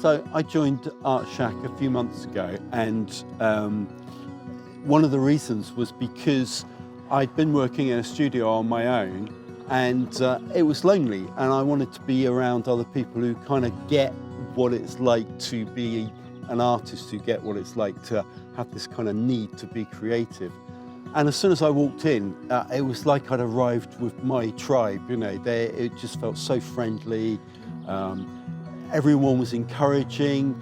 So I joined ArtShack a few months ago, and one of the reasons was because I'd been working in a studio on my own, and it was lonely, and I wanted to be around other people who kind of get what it's like to be an artist, who get what it's like to have this kind of need to be creative. And as soon as I walked in, it was like I'd arrived with my tribe, you know. It just felt so friendly. Everyone was encouraging.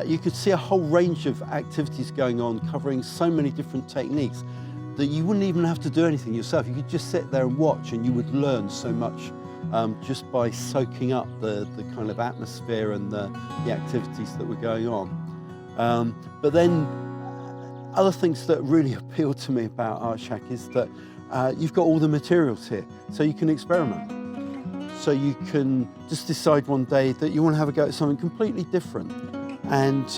You could see a whole range of activities going on, covering so many different techniques that you wouldn't even have to do anything yourself. You could just sit there and watch, and you would learn so much just by soaking up the kind of atmosphere and the activities that were going on. But then other things that really appealed to me about ArtShack is that you've got all the materials here, so you can experiment. So you can just decide one day that you want to have a go at something completely different. And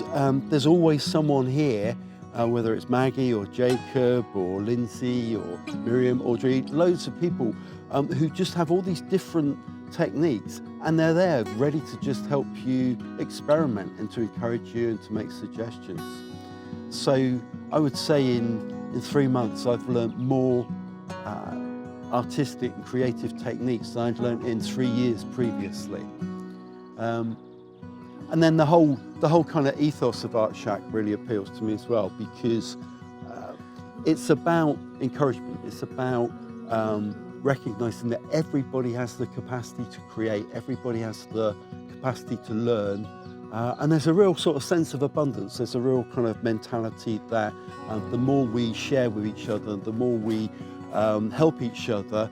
there's always someone here, whether it's Maggie or Jacob or Lindsay or Miriam, Audrey, loads of people who just have all these different techniques, and they're there ready to just help you experiment and to encourage you and to make suggestions. So I would say in 3 months I've learned more artistic and creative techniques than I'd learned in 3 years previously. And then the whole kind of ethos of ArtShack really appeals to me as well, because it's about encouragement. It's about recognizing that everybody has the capacity to create, everybody has the capacity to learn, and there's a real sort of sense of abundance. There's a real kind of mentality that the more we share with each other, the more we help each other,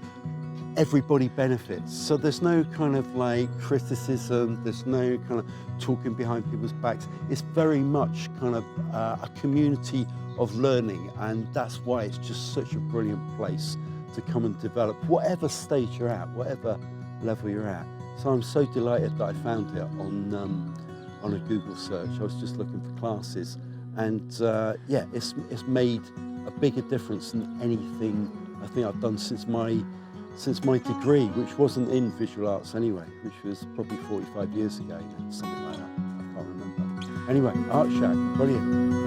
everybody benefits. So there's no kind of like criticism, there's no kind of talking behind people's backs. It's very much kind of a community of learning, and that's why it's just such a brilliant place to come and develop, whatever stage you're at, whatever level you're at. So I'm so delighted that I found it on a Google search. I was just looking for classes, and yeah, it's made a bigger difference than anything I think I've done since my degree, which wasn't in visual arts anyway, which was probably 45 years ago, something like that. I can't remember. Anyway, ArtShack, brilliant.